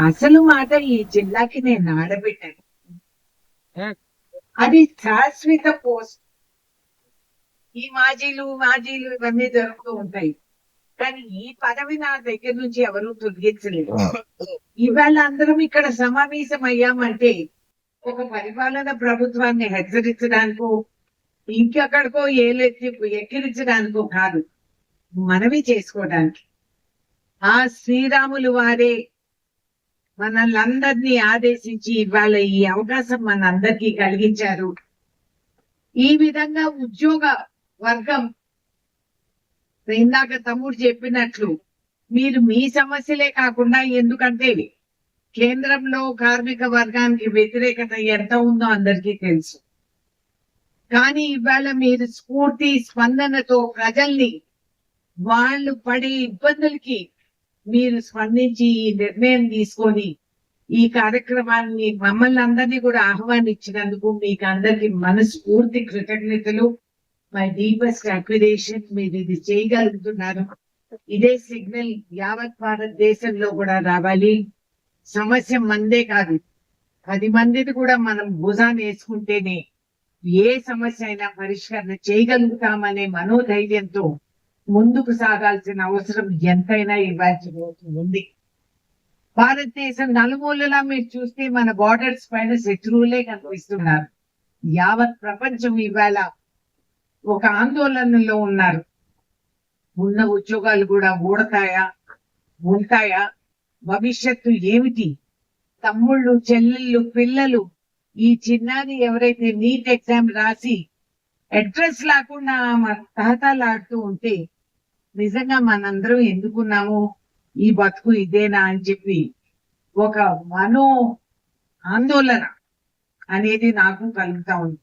అసలు మాట ఈ జిల్లాకి నేను ఆడబిడ్డను. అది శాశ్వత పోస్ట్. ఈ మాజీలు ఇవన్నీ జరుగుతూ ఉంటాయి, కానీ ఈ పదవి నా దగ్గర నుంచి ఎవరూ తొలగించలేదు. ఇవాళ అందరం ఇక్కడ సమావేశం అయ్యామంటే ఒక పరిపాలన ప్రభుత్వాన్ని హెచ్చరించడానికో ఇంకెక్కడికో ఏలెత్తి ఎక్కిరించడానికో కాదు, మనవి చేసుకోవడానికి. ఆ శ్రీరాములు వారే మనల్ని ఆదేశించి ఇవాళ ఈ అవకాశం మనందరికీ కలిగించారు. ఈ విధంగా ఉద్యోగ వర్గం ఇందాక తమ్ముడు చెప్పినట్లు మీరు మీ సమస్యలే కాకుండా, ఎందుకంటే కేంద్రంలో కార్మిక వర్గానికి వ్యతిరేకత ఎంత ఉందో అందరికీ తెలుసు, కానీ ఇవాళ మీరు స్ఫూర్తి స్పందనతో ప్రజల్ని వాళ్ళు పడే ఇబ్బందులకి మీరు స్పందించి ఈ నిర్ణయం తీసుకొని ఈ కార్యక్రమాన్ని మమ్మల్ని అందరినీ కూడా ఆహ్వానించినందుకు మీకు అందరికి మనస్ఫూర్తి కృతజ్ఞతలు. My deepest appreciation. మీరు ఇది చేయగలుగుతున్నారు. ఇదే సిగ్నల్ యావత్ భారతదేశంలో కూడా రావాలి. సమస్య మందే కాదు, 10 మందిని కూడా మనం భుజాన్ని వేసుకుంటేనే ఏ సమస్య అయినా పరిష్కరణ చేయగలుగుతామనే మనోధైర్యంతో ముందుకు సాగాల్సిన అవసరం ఎంతైనా ఇవ్వాల్సి ఉంది. భారతదేశం నలుమూలలా మీరు చూస్తే మన బార్డర్స్ పైన శత్రువులే కనిపిస్తున్నారు. యావత్ ప్రపంచం ఇవాళ ఒక ఆందోళనలో ఉన్నారు. ఉన్న ఉద్యోగాలు కూడా ఊడతాయా, ఉంటాయా, భవిష్యత్తు ఏమిటి? తమ్ముళ్ళు, చెల్లెళ్ళు, పిల్లలు, ఈ చిన్నారి ఎవరైతే నీట్ ఎగ్జామ్ రాసి అడ్రస్ లేకుండా తహతాలాడుతూ ఉంటే నిజంగా మనందరం ఎందుకున్నాము, ఈ బతుకు ఇదేనా అని చెప్పి ఒక మనో ఆందోళన అనేది నాకు కలుగుతా ఉంది.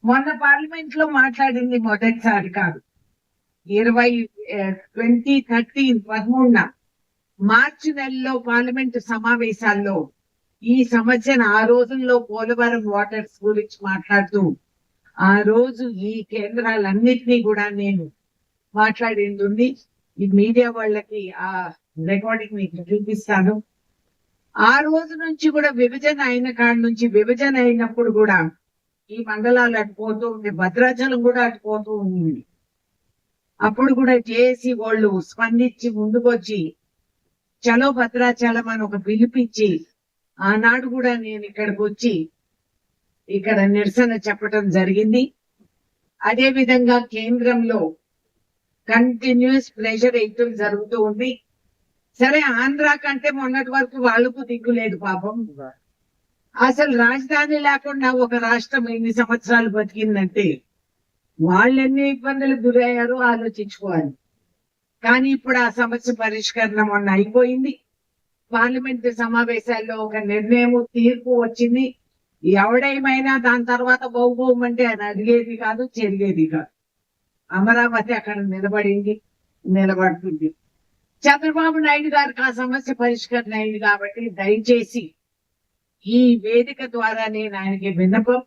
మొన్న పార్లమెంట్ లో మాట్లాడింది మొదటిసారి కాదు, 2013 మార్చి నెలలో పార్లమెంటు సమావేశాల్లో ఈ సమస్యను ఆ రోజుల్లో పోలవరం వాటర్స్ గురించి మాట్లాడుతూ ఆ రోజు ఈ కేంద్రాలన్నిటినీ కూడా నేను మాట్లాడింది ఉంది. ఈ మీడియా వాళ్ళకి ఆ రికార్డింగ్ మీకు చూపిస్తాను. ఆ రోజు నుంచి కూడా విభజన అయిన కాడి నుంచి, విభజన అయినప్పుడు కూడా ఈ మండలాలు అటుపోతూ ఉంది, భద్రాచలం కూడా అటుపోతూ ఉంది. అప్పుడు కూడా జేఏసీ వాళ్ళు స్పందించి ముందుకొచ్చి చలో భద్రాచలం అని ఒక పిలిపించి, ఆనాడు కూడా నేను ఇక్కడికి వచ్చి ఇక్కడ నిరసన చెప్పడం జరిగింది. అదే విధంగా కేంద్రంలో కంటిన్యూస్ ప్రెషర్ వేయటం జరుగుతూ ఉంది. సరే, ఆంధ్ర కంటే మొన్నటి వరకు వాళ్ళకు దిక్కులేదు పాపం. అసలు రాజధాని లేకుండా ఒక రాష్ట్రం ఎన్ని సంవత్సరాలు బతికిందంటే వాళ్ళు ఎన్ని ఇబ్బందులు గురయ్యారో ఆలోచించుకోవాలి. కానీ ఇప్పుడు ఆ సమస్య పరిష్కరణ మొన్న అయిపోయింది. పార్లమెంట్ సమావేశాల్లో ఒక నిర్ణయం, తీర్పు వచ్చింది. ఎవడేమైనా దాని తర్వాత బహుబహుమంటే ఆయన అడిగేది కాదు, చెరిగేది కాదు. అమరావతి అక్కడ నిలబడుతుంది. చంద్రబాబు నాయుడు గారికి ఆ సమస్య పరిష్కరణ అయింది కాబట్టి దయచేసి ఈ వేదిక ద్వారా నేను ఆయనకి విన్నపం,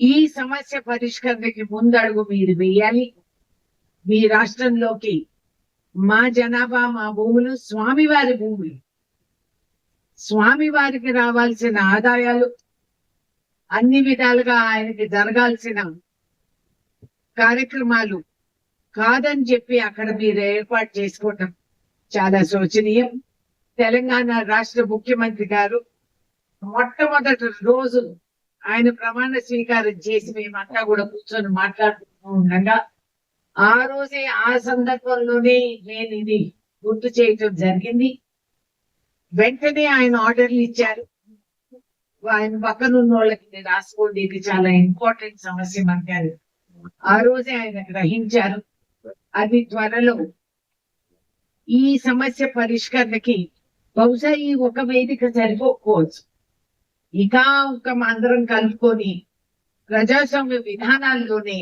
ఈ సమస్య పరిష్కరణకి ముందడుగు మీరు వేయాలి. మీ రాష్ట్రంలోకి మా జనాభా, మా భూములు స్వామివారి భూములు, స్వామివారికి రావాల్సిన ఆదాయాలు, అన్ని విధాలుగా ఆయనకి జరగాల్సిన కార్యక్రమాలు కాదని చెప్పి అక్కడ మీరు ఏర్పాటు చేసుకోవటం చాలా శోచనీయం. తెలంగాణ రాష్ట్ర ముఖ్యమంత్రి గారు మొట్టమొదటి రోజు ఆయన ప్రమాణ స్వీకారం చేసి మేమంతా కూడా కూర్చొని మాట్లాడుతూ ఉండగా ఆ రోజే, ఆ సందర్భంలోనే నేను ఇది గుర్తు చేయటం జరిగింది. వెంటనే ఆయన ఆర్డర్లు ఇచ్చారు. ఆయన పక్కనున్న వాళ్ళకి రాసుకోండి, ఇది చాలా ఇంపార్టెంట్ సమస్య అంటారు. ఆ రోజే ఆయన గ్రహించారు. అది త్వరలో ఈ సమస్య పరిష్కరణకి బహుశా ఈ ఒక వేదిక సరిపోకపోవచ్చు. ఇక అందరం కలుపుకొని ప్రజాస్వామ్య విధానాల్లోనే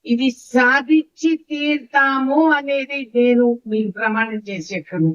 ఇది సాధించి తీరుతాము అనేది నేను మీకు ప్రమాణం చేసి చెప్పను.